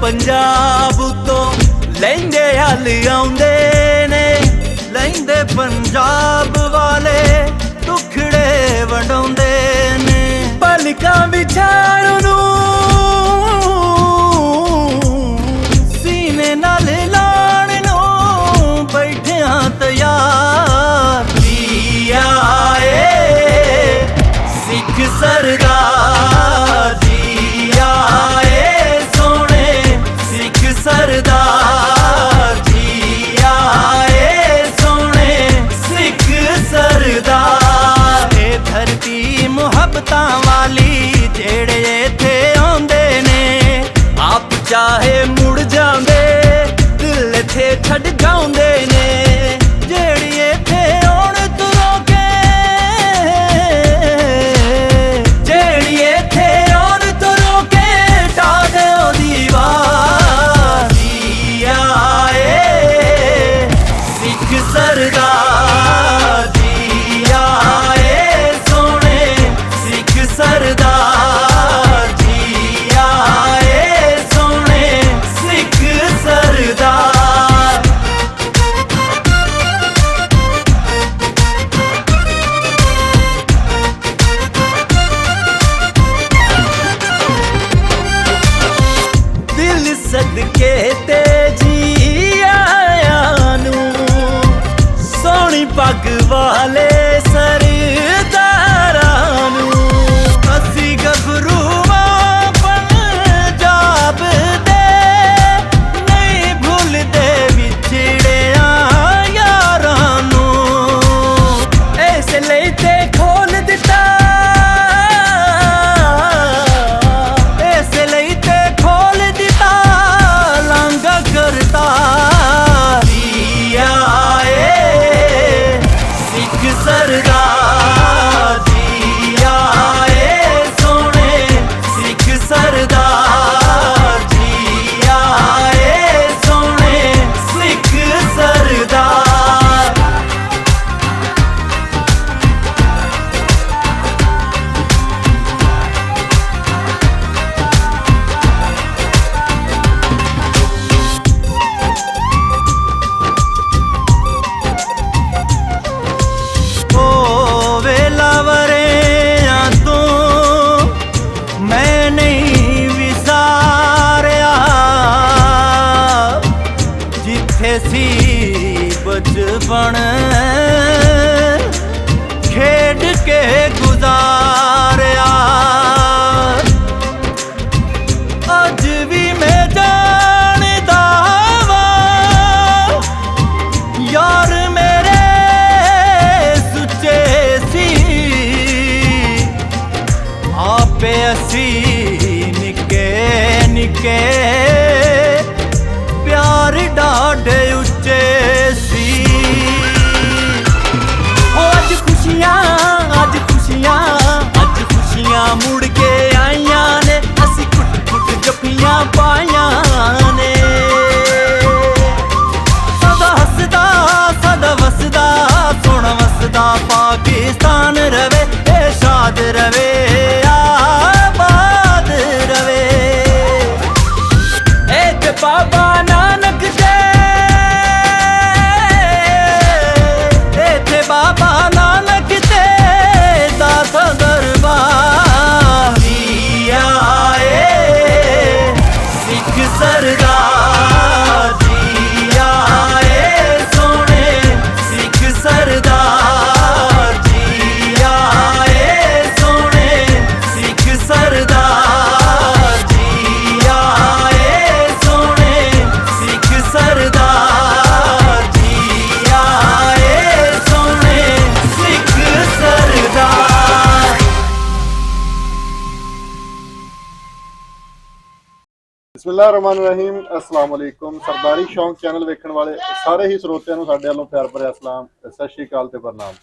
पंजाब तो लैंदे हल आउंदे ने, लैंदे पंजाब वाले टुकड़े वंडाउंदे ने। पलकां विछाण नूं सीने नाल लाण नूं बैठियां तैयार। जी आए सिख सरदार, जी आए सोने सिख सरदार, जी आए सोने सिख सरदार। ए धरती मुहब्बतां वाली जेड़े इत्थे आउंदे ने, आप चाहे मुड़ जांदे दिल इत्थे छड्ड जाउंदे ने। जेड़ी इत्थे आउण तों रोके, जेड़ी इत्थे आउण तों रोके ढा दिओ दीवार। जी आए सिख सरदार, जी आए सोने सिख सरदार, जी आए सोने सिख सरदार। दिल सदके ते जी आया नू, सोहनी पग वाले सरदारां नू। असी गभरू पंजाब दे नहीं भुलदे विछड़िया यारां नू। इस लई ते खोल दिता, इस लई ते खोल दिता लांघा करता। जी आए सिख सरदार, जी आए सोने सिख सरदार, जी आए सोने सिख सरदार। ओ वेलावरियां तो मैं नहीं विसारिया, जिथे सी बचपन खेड के गुजारिया। अज भी मैं जानदा वां यार मेरे सुच्चे सी। आपे असी निके निके प्यार डाढे उच्चे सी। ओ अज खुशियां, अज खुशियां, अज खुशियां मुड़ के आईयां ने। असी कुट कुट जफियां पाइयां ने। सदा हसदा सदा वसदा सोहना वसदा पाकिस्तान रवे, ए शाद रवे आबाद रवे। ए ते बाबा नानक दे, ए ते बाबा नानक दे दाता दरबार। जी आए सिख सरदार, जी आए सोने सिख सरदार, जी आए सोने सिख सरदार, जी आए सोने सिख सरदार, जी आए सोने सिख सरदार। ਬਿਸਮਿਲ੍ਲਾਹਿਰ ਰਹਿਮਾਨ ਰਹੀਮ। अस्सलाम वालेकुम। सरदारी शौक चैनल ਵੇਖਣ ਵਾਲੇ ਸਾਰੇ ਹੀ ਸਰੋਤਿਆਂ ਨੂੰ ਸਾਡੇ ਵੱਲੋਂ ਪਿਆਰ ਭਰਿਆ ਸਲਾਮ, ਸਤਿ ਸ਼੍ਰੀ ਅਕਾਲ ਤੇ ਪ੍ਰਣਾਮ।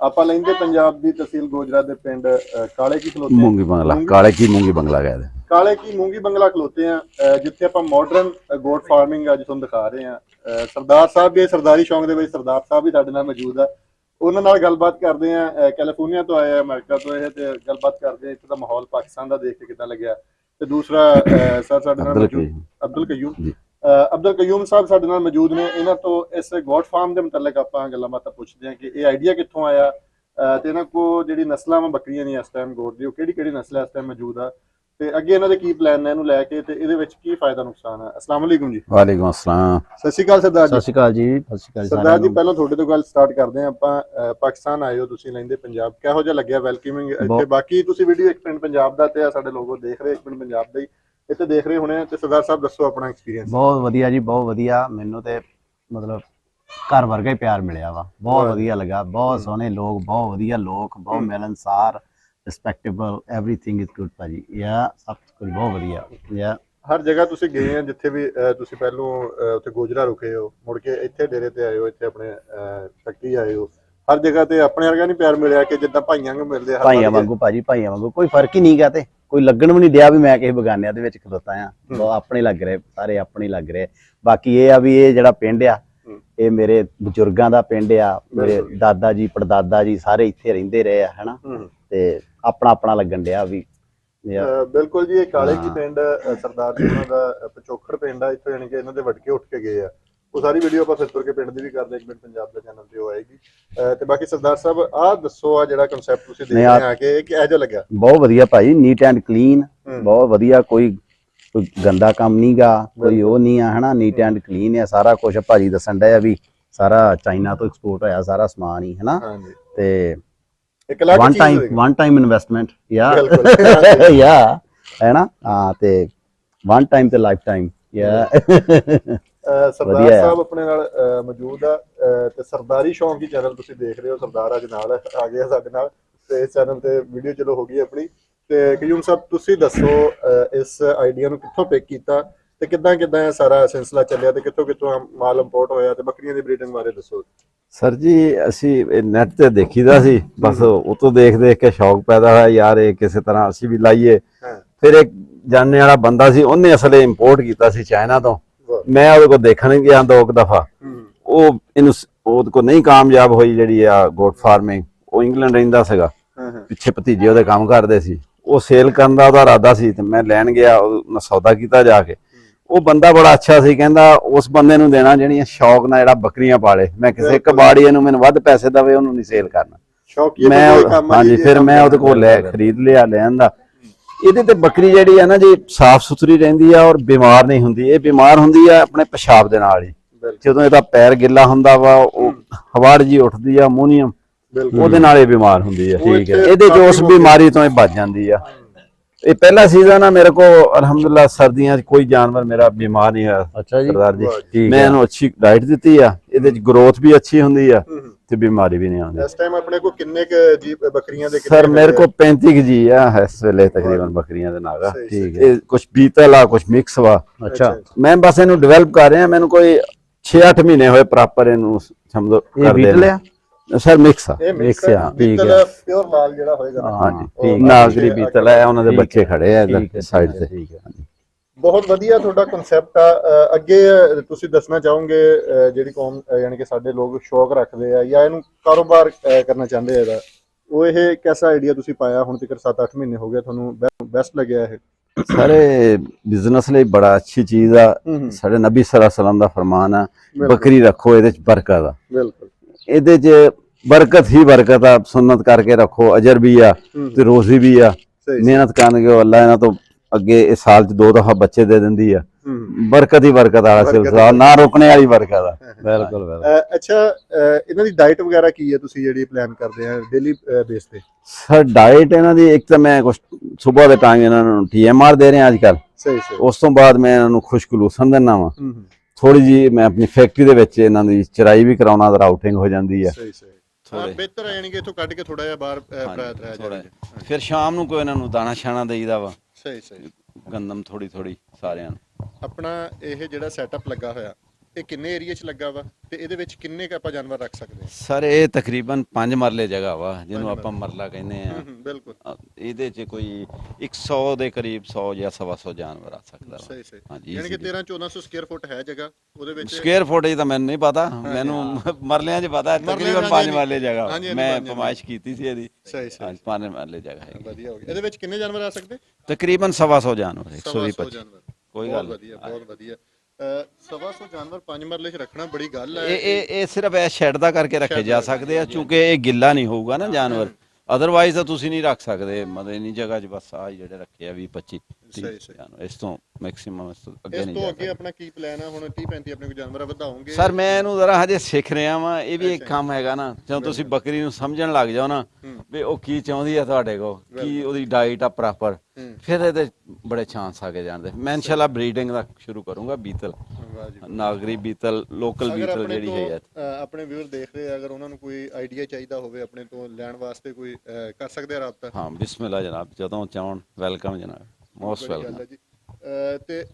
ਆਪਾਂ ਲੈਂਦੇ ਪੰਜਾਬ ਦੀ ਤਹਿਸੀਲ ਗੋਜਰਾ ਦੇ ਪਿੰਡ ਕਾਲੇ ਕੀ ਖਲੋਤੇ मूंगी बंगला, काले की मूंगी बंगला गए थे। ਕਾਲੇ ਕੀ ਮੂੰਗੀ ਬੰਗਲਾ ਖਲੋਤੇ ਆ, ਜਿੱਥੇ ਆਪਾਂ ਮਾਡਰਨ ਗੋਟ ਫਾਰਮਿੰਗ ਅੱਜ ਤੁਹਾਨੂੰ ਦਿਖਾ ਰਹੇ ਆ। ਸਰਦਾਰ ਸਾਹਿਬ ਵੀ ਸਰਦਾਰੀ ਸ਼ੌਕ ਦੇ ਵਿੱਚ ਸਰਦਾਰ ਸਾਹਿਬ ਵੀ ਸਾਡੇ ਨਾਲ ਮੌਜੂਦ ਆ। ਉਹਨਾਂ ਨਾਲ ਗੱਲਬਾਤ ਕਰਦੇ ਆ। ਕੈਲੀਫੋਰਨੀਆ ਤੋਂ ਆਏ ਆ, ਅਮਰੀਕਾ ਤੋਂ ਇਹ, ਤੇ ਗੱਲਬਾਤ ਕਰਦੇ ਆ ਇੱਥੇ ਦਾ ਮਾਹੌਲ ਪਾਕਿਸਤਾਨ ਦਾ ਦੇਖ ਕੇ ਕਿੱਦਾਂ ਲੱਗਿਆ, ਤੇ ਦੂਸਰਾ ਸਰ ਸਾਡੇ ਨਾਲ ਮੌਜੂਦ ਅਬਦੁਲ ਕਯੂਮ ਜੀ। ਅਬਦੁਲ ਕਯੂਮ ਸਾਹਿਬ ਸਾਡੇ ਨਾਲ ਮੌਜੂਦ ਨੇ। ਇਹਨਾਂ ਤੋਂ ਇਸ ਗੋਟ ਫਾਰਮ ਦੇ ਮੁਤਲਕ ਆਪਾਂ ਗੱਲਾਂ ਬਾਤਾਂ ਪੁੱਛਦੇ ਹਾਂ ਕਿ ਇਹ ਆਈਡੀਆ ਕਿੱਥੋਂ ਆਇਆ ਤੇ ਇਹਨਾਂ ਕੋ ਜਿਹੜੀ ਨਸਲਾਂ ਵਾ ਬੱਕਰੀਆਂ ਦੀਆਂ ਇਸ ਟਾਈਮ ਗੋਟ ਦੀ, ਉਹ ਕਿਹੜੀ ਕਿਹੜੀ ਨਸਲ ਇਸ ਟਾਈਮ ਮੌਜੂਦ ਆ ਤੇ ਅੱਗੇ ਇਹਨਾਂ ਦੇ ਕੀ ਪਲਾਨ ਨੇ ਇਹਨੂੰ ਲੈ ਕੇ ਤੇ ਇਹਦੇ ਵਿੱਚ ਕੀ ਫਾਇਦਾ ਨੁਕਸਾਨ ਹੈ। ਅਸਲਾਮ ਵਾਲੇਕੁਮ ਜੀ। ਵਾਲੇਕੁਮ ਅਸਲਾਮ। ਸਤਿ ਸ਼੍ਰੀ ਅਕਾਲ ਸਰਦਾਰ ਜੀ। ਸਤਿ ਸ਼੍ਰੀ ਅਕਾਲ ਜੀ। ਸਤਿ ਸ਼੍ਰੀ ਅਕਾਲ ਸਰਦਾਰ ਜੀ, ਪਹਿਲਾਂ ਤੁਹਾਡੇ ਤੋਂ ਗੱਲ ਸਟਾਰਟ ਕਰਦੇ ਹਾਂ ਆਪਾਂ। ਪਾਕਿਸਤਾਨ ਆਏ ਹੋ ਤੁਸੀਂ, ਲੈਂਦੇ ਪੰਜਾਬ, ਕਿਹੋ ਜਿਹਾ ਲੱਗਿਆ ਵੈਲਕਮਿੰਗ ਇੱਥੇ? ਬਾਕੀ ਤੁਸੀਂ ਵੀਡੀਓ ਇੱਕ ਪਿੰਡ ਪੰਜਾਬ ਦਾ ਤੇ ਆ ਸਾਡੇ ਲੋਗੋ ਦੇਖ ਰਹੇ, ਇੱਕ ਪਿੰਡ ਪੰਜਾਬ ਦਾ ਹੀ ਇੱਥੇ ਦੇਖ ਰਹੇ ਹੋਣੇ, ਤੇ ਸਰਦਾਰ ਸਾਹਿਬ ਦੱਸੋ ਆਪਣਾ ਐਕਸਪੀਰੀਅੰਸ। ਬਹੁਤ ਵਧੀਆ ਜੀ, ਬਹੁਤ ਵਧੀਆ। ਮੈਨੂੰ ਤੇ ਮਤਲਬ ਘਰ ਵਰਗਾ ਹੀ ਪਿਆਰ ਮਿਲਿਆ ਵਾ। ਬਹੁਤ ਵਧੀਆ ਲੱਗਾ, ਬਹੁਤ ਸੋਹਣੇ ਲੋਕ, ਬਹੁਤ ਵਧੀਆ ਲੋਕ, ਬਹੁਤ ਮਿਲਨਸਾਰ, ਰਿਸਪੈਕਟੇਬਲ, ਐਵਰੀਥਿੰਗ ਇਜ਼ ਗੁੱਡ ਭਾਜੀ। ਯਾ ਸਭ ਕੁਝ ਬਹੁਤ ਵਧੀਆ। ਯਾ ਹਰ ਜਗ੍ਹਾ ਤੁਸੀਂ ਗਏ ਆ ਜਿੱਥੇ ਵੀ ਤੁਸੀਂ ਪਹਿਲੋਂ ਉੱਥੇ ਗੋਜਰਾ ਰੁਕੇ ਹੋ, ਮੁੜ ਕੇ ਇੱਥੇ ਡੇਰੇ ਤੇ ਆਏ ਹੋ, ਇੱਥੇ ਆਪਣੇ ਫੈਕਟਰੀ ਆਏ ਹੋ, ਹਰ ਜਗ੍ਹਾ ਤੇ ਆਪਣੇ ਵਰਗਾ ਨਹੀਂ ਪਿਆਰ ਮਿਲਿਆ ਕਿ ਜਿੱਦਾਂ ਭਾਈਆਂ ਨੂੰ ਮਿਲਦੇ ਆ? ਭਾਈਆਂ ਵਾਂਗੂ ਭਾਜੀ, ਭਾਈਆਂ ਵਾਂਗੂ, ਕੋਈ ਫਰਕ ਹੀ ਨਹੀਂ ਗਾ ਤੇ ਕੋਈ ਲੱਗਣ ਵੀ ਨਹੀਂ ਡਿਆ ਵੀ ਮੈਂ ਕਿਸੇ ਬਗਾਨਿਆਂ ਦੇ ਵਿੱਚ ਖਲੋਤਾ ਆ। ਬਹੁਤ ਆਪਣੇ ਲੱਗ ਰਹੇ, ਸਾਰੇ ਆਪਣੇ ਲੱਗ ਰਹੇ। ਬਾਕੀ ਇਹ ਆ ਵੀ ਇਹ ਜਿਹੜਾ ਪਿੰਡ ਆ ਇਹ ਮੇਰੇ ਬਜ਼ੁਰਗਾਂ ਦਾ ਪਿੰਡ ਆ। ਮੇਰੇ ਦਾਦਾ ਜੀ, ਪੜਦਾਦਾ ਜੀ ਸਾਰੇ ਇੱਥੇ ਰਹਿੰਦੇ ਰਹੇ ਆ, ਹਨਾ, ਤੇ ਆਪਣਾ ਆਪਣਾ ਲੱਗਣ ਡਿਆ ਵੀ। ਬਿਲਕੁਲ ਜੀ। ਇਹ ਕਾਲੇ ਕੀ ਪਿੰਡ ਸਰਦਾਰ ਜੀ ਉਹਨਾਂ ਦਾ ਪਿਛੋਕੜ ਪਿੰਡ ਆ, ਇੱਥੋਂ ਯਾਨੀ ਕਿ ਇਹਨਾਂ ਦੇ ਵਟਕੇ ਉੱਠ ਕੇ ਗਏ ਆ। ਉਹ ਸਾਰੀ ਵੀਡੀਓ ਆਪਾਂ ਫਿਰ ਤੁਰ ਕੇ ਪਿੰਡ ਦੀ ਵੀ ਕਰਦੇ, ਇੱਕ ਮਿੰਟ ਪੰਜਾਬ ਦੇ ਚੈਨਲ ਤੇ ਉਹ ਆਏਗੀ। ਤੇ ਬਾਕੀ ਸਰਦਾਰ ਸਾਹਿਬ ਆਹ ਦੱਸੋ, ਆ ਜਿਹੜਾ ਕਨਸੈਪਟ ਤੁਸੀਂ ਦੇਖ ਰਹੇ ਆ ਕਿ ਇਹ ਕਿਹੋ ਜਿਹਾ ਲੱਗਾ? ਬਹੁਤ ਵਧੀਆ ਭਾਈ, ਨੀਟ ਐਂਡ ਕਲੀਨ, ਬਹੁਤ ਵਧੀਆ। ਕੋਈ ਗੰਦਾ ਕੰਮ ਨਹੀਂ ਗਾ, ਕੋਈ ਉਹ ਨਹੀਂ ਆ, ਹਨਾ, ਨੀਟ ਐਂਡ ਕਲੀਨ ਆ ਸਾਰਾ ਕੁਝ। ਭਾਜੀ ਦੱਸਣ ਡਿਆ ਵੀ ਸਾਰਾ ਚਾਈਨਾ ਤੋਂ ਐਕਸਪੋਰਟ ਹੋਇਆ ਸਾਰਾ ਸਮਾਨ ਹੀ, ਹਨਾ। ਤੇ ਇੱਕ ਲੱਖ ਵਨ ਟਾਈਮ ਇਨਵੈਸਟਮੈਂਟ ਯਾ ਯਾ ਹੈ ਨਾ। ਹਾਂ, ਤੇ ਵਨ ਟਾਈਮ ਤੇ ਲਾਈਫ ਟਾਈਮ ਯਾ। ਸਰਦਾਰ ਸਾਹਿਬ ਆਪਣੇ ਨਾਲ ਮੌਜੂਦ ਆ ਤੇ ਸਰਦਾਰੀ ਸ਼ੌਂਕ ਦੀ ਚੈਨਲ ਤੁਸੀਂ ਦੇਖ ਰਹੇ ਹੋ। ਸਰਦਾਰ ਅੱਜ ਨਾਲ ਆ ਗਿਆ ਸਾਡੇ ਨਾਲ ਤੇ ਇਸ ਚੈਨਲ ਤੇ ਵੀਡੀਓ ਚਲੋ ਹੋ ਗਈ ਆਪਣੀ। ਤੇ ਕਯੂਮ ਸਾਹਿਬ ਤੁਸੀਂ ਦੱਸੋ ਇਸ ਆਈਡੀਆ ਨੂੰ ਕਿੱਥੋਂ ਪਿਕ ਕੀਤਾ ਤੇ ਕਿੱਦਾਂ ਇਹ ਸਾਰਾ ਸਿਲਸਿਲਾ ਚੱਲਿਆ ਤੇ ਕਿੱਥੋਂ ਮਾਲ ਇੰਪੋਰਟ ਹੋਇਆ ਤੇ ਬੱਕਰੀਆਂ ਦੀ ਬਰੀਡਿੰਗ ਬਾਰੇ ਦੱਸੋ। ਸਰ ਜੀ, ਅਸੀਂ ਨੈਟ ਤੇ ਦੇਖੀਦਾ ਸੀ, ਬਸ ਉਹ ਤੋਂ ਦੇਖ ਕੇ ਸ਼ੌਕ ਪੈਦਾ ਹੋਇਆ ਯਾਰ ਇਹ ਕਿਸੇ ਤਰ੍ਹਾਂ ਅਸੀਂ ਵੀ ਲਾਈਏ। ਫਿਰ ਇੱਕ ਜਾਣਨੇ ਵਾਲਾ ਬੰਦਾ ਸੀ, ਉਹਨੇ ਅਸਲੇ ਇੰਪੋਰਟ ਕੀਤਾ ਸੀ ਚਾਈਨਾ ਤੋਂ। ਮੈਂ ਉਹਦੇ ਕੋਲ ਦੇਖਣ ਗਿਆ 2 ਦਫਾ, ਉਹਦੇ ਕੋਲ ਨਹੀਂ ਕਾਮਯਾਬ ਹੋਈ ਜਿਹੜੀ ਆ ਗੋਟ ਫਾਰਮਿੰਗ। ਉਹ ਇੰਗਲੈਂਡ ਰਹਿੰਦਾ ਸੀਗਾ, ਪਿੱਛੇ ਭਤੀਜੇ ਉਹਦੇ ਕੰਮ ਕਰਦੇ ਸੀ। ਉਹ ਸੇਲ ਕਰਨ ਦਾ ਉਹਦਾ ਇਰਾਦਾ ਸੀ ਤੇ ਮੈਂ ਲੈਣ ਗਿਆ, ਉਹ ਸੌਦਾ ਕੀਤਾ ਜਾ ਕੇ। ਉਹ ਬੰਦਾ ਬੜਾ ਅੱਛਾ ਸੀ, ਕਹਿੰਦਾ ਉਸ ਬੰਦੇ ਨੂੰ ਦੇਣਾ ਜਿਹੜੀਆਂ ਸ਼ੌਕ ਨਾਲ ਜਿਹੜਾ ਬੱਕਰੀਆਂ ਪਾਲੇ। ਮੈਂ ਕਿਸੇ ਕਬਾੜੀਏ ਨੂੰ ਮੈਨੂੰ ਵੱਧ ਪੈਸੇ ਦੇਵੇ ਉਹਨੂੰ ਨਹੀਂ ਸੇਲ ਕਰਨਾ। ਹਾਂਜੀ, ਫਿਰ ਮੈਂ ਉਹਦੇ ਕੋਲ ਖਰੀਦ ਲਿਆ ਲੈਣ ਦਾ। ਇਹਦੇ ਤੇ ਬੱਕਰੀ ਜਿਹੜੀ ਆ ਨਾ ਜੀ, ਸਾਫ਼ ਸੁਥਰੀ ਰਹਿੰਦੀ ਆ ਔਰ ਬਿਮਾਰ ਨਹੀਂ ਹੁੰਦੀ। ਇਹ ਬਿਮਾਰ ਹੁੰਦੀ ਆ ਆਪਣੇ ਪਿਸ਼ਾਬ ਦੇ ਨਾਲ ਹੀ। ਜਦੋਂ ਇਹਦਾ ਪੈਰ ਗਿੱਲਾ ਹੁੰਦਾ ਵਾ, ਉਹ ਹਵਾੜ ਜੀ ਉੱਠਦੀ ਆ, ਅਮੋਨੀਅਮ, ਉਹਦੇ ਨਾਲ ਇਹ ਬਿਮਾਰ ਹੁੰਦੀ ਆ। ਠੀਕ ਹੈ, ਇਹਦੇ ਚ ਉਸ ਬਿਮਾਰੀ ਤੋਂ ਇਹ ਬਚ ਜਾਂਦੀ ਆ। ਇਹ ਪਹਿਲਾ ਸੀਜ਼ਨ ਆ ਮੇਰੇ ਕੋਲ, ਅਲਹਮਦੁਲਿਲਾ ਸਰਦੀਆਂ 'ਚ ਕੋਈ ਜਾਨਵਰ ਮੇਰਾ ਬਿਮਾਰ ਨਹੀਂ ਹੋਇਆ। ਅੱਛਾ ਜੀ, ਸਰਦਾਰ ਜੀ, ਮੈਂ ਇਹਨੂੰ ਅੱਛੀ ਡਾਈਟ ਦਿੱਤੀ ਆ, ਇਹਦੇ ਚ ਗਰੋਥ ਵੀ ਅੱਛੀ ਹੁੰਦੀ ਆ ਤੇ ਬਿਮਾਰੀ ਵੀ ਨਹੀਂ ਆਉਂਦੀ। ਇਸ ਟਾਈਮ ਆਪਣੇ ਕੋਲ ਕਿੰਨੇ ਜੀ ਬੱਕਰੀਆਂ ਦੇ? ਸਰ ਮੇਰੇ ਕੋਲ 35 ਜੀ ਆ ਇਸ ਵੇਲੇ ਤਕਰੀਬਨ ਬੱਕਰੀਆਂ ਦੇ ਨਾਲ। ਠੀਕ ਹੈ, ਇਹ ਕੁਝ ਬੀਤਲ ਆ, ਕੁਝ ਮਿਕਸ ਵਾ। ਅੱਛਾ, ਮੈਂ ਬਸ ਇਹਨੂੰ ਡਿਵੈਲਪ ਕਰ ਰਿਹਾ। ਮੈਨੂੰ ਕੋਈ 6-8 ਮਹੀਨੇ ਹੋਏ ਪ੍ਰੋਪਰ ਇਹਨੂੰ ਸਮਝੋ ਕਰਦੇ ਲਿਆ। ਸਰ ਮਿਕਸ ਆ, ਮਿਕਸ ਆ। ਠੀਕ ਹੈ, ਪਿਓਰ ਮਾਲ ਜਿਹੜਾ ਹੋਏਗਾ। ਹਾਂਜੀ, ਠੀਕ, ਨਾਗਰੀ ਬੀਤਲ ਹੈ, ਉਹਨਾਂ ਦੇ ਬੱਚੇ ਖੜੇ ਆ ਇਧਰ ਸਾਈਡ ਤੇ। ਠੀਕ ਹੈ, ਬਹੁਤ ਵਧੀਆ ਤੁਹਾਡਾ ਕਨਸੈਪਟ ਆ। ਅੱਗੇ ਤੁਸੀਂ ਦੱਸਣਾ ਚਾਹੋਗੇ ਜਿਹੜੀ ਕੌਮ ਯਾਨੀ ਕਿ ਸਾਡੇ ਲੋਕ ਸ਼ੌਕ ਰੱਖਦੇ ਆ ਜਾਂ ਇਹਨੂੰ ਕਾਰੋਬਾਰ ਕਰਨਾ ਚਾਹੁੰਦੇ ਆ, ਇਹਦਾ ਉਹ ਇਹ ਕਿਹਦਾ ਆਈਡੀਆ ਤੁਸੀਂ ਪਾਇਆ? ਹੁਣ ਤੱਕ 7-8 ਮਹੀਨੇ ਹੋ ਗਏ, ਤੁਹਾਨੂੰ ਬੈਸਟ ਲੱਗਿਆ ਇਹ? ਸਾਰੇ ਬਿਜ਼ਨਸ ਲਈ ਬੜਾ ਅੱਛੀ ਚੀਜ਼ ਆ। ਸਾਡੇ ਨਬੀ ਸੱਲੱਲਾਹੁ ਅਲੈਹਿ ਵਸੱਲਮ ਦਾ ਫਰਮਾਨ ਆ, ਬੱਕਰੀ ਰੱਖੋ, ਇਹਦੇ ਚ ਬਰਕਤ ਆ। ਬਿਲਕੁਲ, ਇਹਦੇ ਚ ਬਰਕਤ ਹੀ ਬਰਕਤ ਆ। ਸੁਨਨਤ ਕਰਕੇ ਰੱਖੋ, ਅਜਰ ਵੀ ਆ ਤੇ ਰੋਜ਼ੀ ਵੀ ਆ। ਮਿਹਨਤ ਕਰਨਗੇ ਅੱਲਾ ਇਹਨਾਂ ਤੋਂ ਅੱਗੇ ਇਸ ਸਾਲ ਚ 2 ਦਫਾ ਬੱਚੇ ਦੇ ਦਿੰਦੀ ਆ। ਬਰਕਤ ਹੀ ਬਰਕਤ ਵਾਲਾ ਸਿਲਸਿਲਾ, ਨਾ ਰੁਕਣੇ ਵਾਲੀ ਬਰਕਤ ਆ। ਬਿਲਕੁਲ। ਅੱਛਾ, ਇਹਨਾਂ ਦੀ ਡਾਈਟ ਵਗੈਰਾ ਕੀ ਹੈ ਤੁਸੀਂ ਜਿਹੜੀ ਪਲਾਨ ਕਰਦੇ ਆ ਡੇਲੀ ਬੇਸ ਤੇ? ਸਰ ਡਾਈਟ ਇਹਨਾਂ ਦੀ ਇੱਕ ਤਾਂ ਮੈਂ ਕੁਝ ਸਵੇਰ ਦੇ ਟਾਈਮ ਇਹਨਾਂ ਨੂੰ TMR ਦੇ ਰਿਹਾ ਅੱਜ ਕੱਲ। ਉਸ ਤੋਂ ਬਾਅਦ ਮੈਂ ਇਹਨਾਂ ਨੂੰ ਖੁਸ਼ਕ ਲੂਸਨ ਦਿੰਦਾ ਵਾ। ਥੋੜੀ ਜੀ ਮੈਂ ਆਪਣੀ ਫੈਕਟਰੀ ਦੇ ਵਿੱਚ ਇਹਨਾਂ ਦੀ ਚਰਾਈ ਵੀ ਕਰਾਉਣਾ ਤੇ ਰਾਊਟਿੰਗ ਹੋ ਜਾਂਦੀ ਆ। ਬਿਹਤਰ ਯਾਨੀ ਕਿ ਇਥੋਂ ਕੱਢ ਕੇ ਥੋੜਾ ਜਿਹਾ ਬਾਹਰ ਫਿਰ ਸ਼ਾਮ ਨੂੰ ਕੋਈ ਇਹਨਾਂ ਨੂੰ ਦਾਣਾ ਛਾਣਾ ਦੇਈਦਾ ਵਾ। ਸਹੀ ਗੰਦਮ ਥੋੜੀ ਸਾਰਿਆਂ ਨੂੰ। ਆਪਣਾ ਇਹ ਜਿਹੜਾ ਸੈਟਅਪ ਲੱਗਾ ਹੋਇਆ ਇਹ ਕਿੰਨੇ ਏਰੀਆ 'ਚ ਲੱਗਾ ਵਾ ਤੇ ਇਹਦੇ ਵਿੱਚ ਕਿੰਨੇ ਕ ਆਪਾਂ ਜਾਨਵਰ ਰੱਖ ਸਕਦੇ ਹਾਂ? ਸਰ ਇਹ ਤਕਰੀਬਨ 5 ਮਰਲੇ ਜਗ੍ਹਾ ਵਾ ਜਿਹਨੂੰ ਆਪਾਂ ਮਰਲਾ ਕਹਿੰਦੇ ਆ। ਬਿਲਕੁਲ ਇਹਦੇ 'ਚ ਕੋਈ 100 ਦੇ ਕਰੀਬ 100 ਜਾਂ 125 ਜਾਨਵਰ ਆ ਸਕਦਾ ਵਾ। ਸਹੀ ਸਹੀ। ਹਾਂਜੀ ਯਾਨੀ ਕਿ 13-1400 ਸਕੁਅਰ ਫੁੱਟ ਹੈ ਜਗ੍ਹਾ ਉਹਦੇ ਵਿੱਚ। ਸਕੁਅਰ ਫੁੱਟ ਜੀ ਤਾਂ ਮੈਨੂੰ ਨਹੀਂ ਪਤਾ, ਮੈਨੂੰ ਮਰਲਿਆਂ 'ਚ ਪਤਾ ਤਕਰੀਬਨ 5 ਮਰਲੇ ਜਗ੍ਹਾ। ਮੈਂ ਫਰਮਾਇਸ਼ ਕੀਤੀ ਸੀ ਇਹਦੀ। ਸਹੀ ਸਹੀ। 5 ਮਰਲੇ ਜਗ੍ਹਾ ਹੈ। ਵਧੀਆ ਹੋ ਗਿਆ। ਇਹਦੇ ਵਿੱਚ ਕਿੰਨੇ ਜਾਨਵਰ ਆ ਸਕਦੇ? ਤਕਰੀਬਨ 125 ਜਾਨਵਰ, 125 ਜਾਨਵਰ। ਕੋਈ ਬਹੁਤ ਗੱਲ ਵਧੀਆ, ਬਹੁਤ ਵਧੀਆ। 125 ਜਾਨਵਰ 5 ਮਰਲੇ 'ਚ ਰੱਖਣਾ ਬੜੀ ਗੱਲ ਹੈ। ਇਹ ਸਿਰਫ ਇਹ ਸ਼ੈੱਡ ਦਾ ਕਰਕੇ ਰੱਖੇ ਜਾ ਸਕਦੇ ਆ, ਕਿਉਂਕਿ ਇਹ ਗਿੱਲਾ ਨਹੀਂ ਹੋਊਗਾ ਨਾ ਜਾਨਵਰ। ਅਦਰਵਾਈਜ਼ ਤਾਂ ਤੁਸੀਂ ਨਹੀਂ ਰੱਖ ਸਕਦੇ, ਮਤਲਬ ਇੰਨੀ ਜਗ੍ਹਾ 'ਚ ਬਸ ਆ ਜਿਹੜੇ ਰੱਖੇ ਆ 20-25 ਜਾਨਵਰ। ਇਸ ਤੋਂ ਮੈਕਸਿਮਮ ਇਸ ਤੋਂ ਅੱਗੇ ਨਹੀਂ ਜਾ ਅੱਗੇ ਆਪਣਾ ਕੀ ਪਲਾਨ ਆ? ਹੁਣ 30-35 ਆਪਣੇ ਕੋਲ ਜਾਨਵਰ ਵਧਾਉਂਗੇ? ਸਰ ਮੈਂ ਇਹਨੂੰ ਜ਼ਰਾ ਹਜੇ ਸਿੱਖ ਰਿਹਾ ਵਾਂ। ਇਹ ਵੀ ਇੱਕ ਕੰਮ ਹੈਗਾ ਨਾ, ਜਦੋਂ ਤੁਸੀਂ ਬੱਕਰੀ ਨੂੰ ਸਮਝਣ ਲੱਗ ਜਾਓ ਨਾ ਵੀ ਉਹ ਕੀ ਚਾਹੁੰਦੀ ਆ ਤੁਹਾਡੇ ਕੋਲ, ਕੀ ਉਹਦੀ ਡਾਈਟ ਆ ਪ੍ਰੋਪਰ, ਫਿਰ ਇਹਦੇ ਬੜੇ ਚਾਂਸ ਆ ਕੇ ਜਾਂਦੇ। ਮੈਂ ਇਨਸ਼ਾਅੱਲਾ ਬਰੀਡਿੰਗ ਦਾ ਸ਼ੁਰੂ ਕਰੂੰਗਾ ਬੀਤਲ, ਨਾਗਰੀ ਬੀਤਲ, ਲੋਕਲ ਬੀਤਲ ਜਿਹੜੀ ਹੈ। ਆਪਣੇ ਵਿਊਅਰ ਦੇਖ ਰਹੇ ਆ, ਅਗਰ ਉਹਨਾਂ ਨੂੰ ਕੋਈ ਆਈਡੀਆ ਚਾਹੀਦਾ ਹੋਵੇ ਆਪਣੇ ਤੋਂ ਲੈਣ ਵਾਸਤੇ, ਕੋਈ ਕਰ ਸਕਦੇ ਆ ਰਾਬਤਾ? ਹਾਂ ਬਿਸਮਿਲ੍ਲਾ ਜਨਾਬ, ਜਦੋਂ ਚਾਹਣ ਵੈਲਕਮ ਜਨਾਬ, ਮੋਸਟ ਵੈਲਕਮ ਜੀ। ਤੇ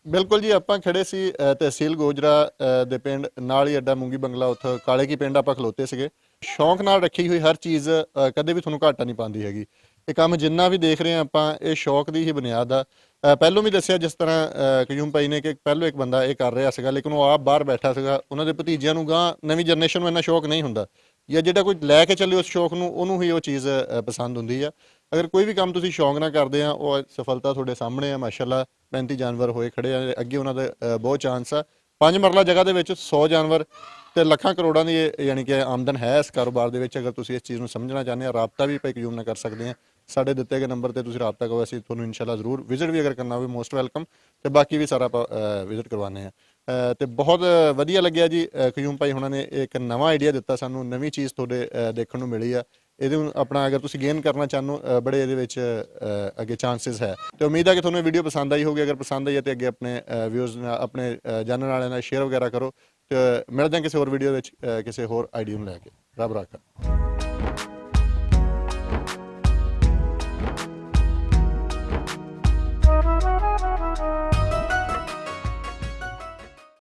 ਬਿਲਕੁਲ ਜੀ, ਆਪਾਂ ਖੜੇ ਸੀ ਤਹਿਸੀਲ ਗੋਜਰਾ ਦੇ ਪਿੰਡ ਨਾਲ ਹੀ ਅੱਡਾ ਮੂੰਗੀ ਬੰਗਲਾ, ਉੱਥੇ ਕਾਲੇ ਕੀ ਪਿੰਡ ਆਪਾਂ ਖਲੋਤੇ ਸੀਗੇ। ਸ਼ੌਂਕ ਨਾਲ ਰੱਖੀ ਹੋਈ ਹਰ ਚੀਜ਼ ਕਦੇ ਵੀ ਤੁਹਾਨੂੰ ਘਾਟਾ ਨਹੀਂ ਪਾਉਂਦੀ ਹੈਗੀ। ਇਹ ਕੰਮ ਜਿੰਨਾ ਵੀ ਦੇਖ ਰਹੇ ਆ ਆਪਾਂ, ਇਹ ਸ਼ੌਕ ਦੀ ਹੀ ਬੁਨਿਆਦ ਆ। ਪਹਿਲੋਂ ਵੀ ਦੱਸਿਆ ਜਿਸ ਤਰ੍ਹਾਂ ਕਯੂਮ ਭਾਈ ਨੇ ਕਿ ਪਹਿਲੋਂ ਇੱਕ ਬੰਦਾ ਇਹ ਕਰ ਰਿਹਾ ਸੀਗਾ, ਲੇਕਿਨ ਉਹ ਆਪ ਬਾਹਰ ਬੈਠਾ ਸੀਗਾ। ਉਹਨਾਂ ਦੇ ਭਤੀਜਿਆਂ ਨੂੰ ਗਾਂ ਨਵੀਂ ਜਨਰੇਸ਼ਨ ਨੂੰ ਇੰਨਾ ਸ਼ੌਕ ਨਹੀਂ ਹੁੰਦਾ, ਜਾਂ ਜਿਹੜਾ ਕੋਈ ਲੈ ਕੇ ਚੱਲੇ ਉਸ ਸ਼ੌਕ ਨੂੰ, ਉਹਨੂੰ ਹੀ ਉਹ ਚੀਜ਼ ਪਸੰਦ ਹੁੰਦੀ ਆ। ਅਗਰ ਕੋਈ ਵੀ ਕੰਮ ਤੁਸੀਂ ਸ਼ੌਂਕ ਨਾਲ ਕਰਦੇ ਆ, ਉਹ ਸਫਲਤਾ ਤੁਹਾਡੇ ਸਾਹਮਣੇ ਆ। ਮਾਸ਼ਾਅੱਲਾ 35 ਜਾਨਵਰ ਹੋਏ ਖੜੇ ਆ, ਅੱਗੇ ਉਹਨਾਂ ਦੇ ਬਹੁਤ ਚਾਂਸ ਆ। 5 ਮਰਲਾ ਜਗ੍ਹਾ ਦੇ ਵਿੱਚ 100 ਜਾਨਵਰ ਤੇ ਲੱਖਾਂ ਕਰੋੜਾਂ ਦੀ ਯਾਨੀ ਕਿ ਆਮਦਨ ਹੈ ਇਸ ਕਾਰੋਬਾਰ ਦੇ ਵਿੱਚ। ਅਗਰ ਤੁਸੀਂ ਇਸ ਚੀਜ਼ ਨੂੰ ਸਮਝਣਾ ਚਾਹੁੰਦੇ ਆ, ਰਾਬਤਾ ਵੀ ਭਾਈ ਕਯੂਮ ਨਾਲ ਕਰ ਸਕਦੇ ਆ। ਸਾਡੇ ਦਿੱਤੇ ਗਏ ਨੰਬਰ ਤੇ ਤੁਸੀਂ ਰਾਬਤਾ ਕਰੋ, ਅਸੀਂ ਤੁਹਾਨੂੰ ਇਨਸ਼ਾਅੱਲਾ ਜ਼ਰੂਰ ਵਿਜ਼ਿਟ ਵੀ ਅਗਰ ਕਰਨਾ ਹੋਵੇ ਮੋਸਟ ਵੈਲਕਮ, ਤੇ ਬਾਕੀ ਵੀ ਸਾਰਾ ਆਪਾਂ ਵਿਜ਼ਿਟ ਕਰਵਾਉਂਦੇ ਆ। ਤੇ ਬਹੁਤ ਵਧੀਆ ਲੱਗਿਆ ਜੀ, ਕਯੂਮ ਭਾਈ ਹੁਣਾਂ ਨੇ ਇੱਕ ਨਵਾਂ ਆਈਡੀਆ ਦਿੱਤਾ ਸਾਨੂੰ, ਨਵੀਂ ਚੀਜ਼ ਤੁਹਾਡੇ ਦੇਖਣ ਨੂੰ ਮਿਲੀ ਆ। ਇਹਦੇ ਨੂੰ ਆਪਣਾ ਅਗਰ ਤੁਸੀਂ ਗੇਨ ਕਰਨਾ ਚਾਹੋ, ਬੜੇ ਇਹਦੇ ਵਿੱਚ ਅੱਗੇ ਚਾਂਸਸ ਹੈ। ਤੇ ਉਮੀਦ ਹੈ ਕਿ ਤੁਹਾਨੂੰ ਇਹ ਵੀਡੀਓ ਪਸੰਦ ਆਈ ਹੋਊਗੀ। ਅਗਰ ਪਸੰਦ ਆਈ ਹੈ ਤੇ ਅੱਗੇ ਆਪਣੇ ਵਿਊਅਰਸ ਨਾਲ, ਆਪਣੇ ਜਾਣਨ ਵਾਲਿਆਂ ਨਾਲ ਸ਼ੇਅਰ ਵਗੈਰਾ ਕਰੋ। ਤੇ ਮਿਲਦੇ ਹਾਂ ਕਿਸੇ ਹੋਰ ਵੀਡੀਓ ਵਿੱਚ ਕਿਸੇ ਹੋਰ ਆਈਡੀਆ ਨੂੰ ਲੈ ਕੇ। ਰੱਬ ਰਾਖਾ।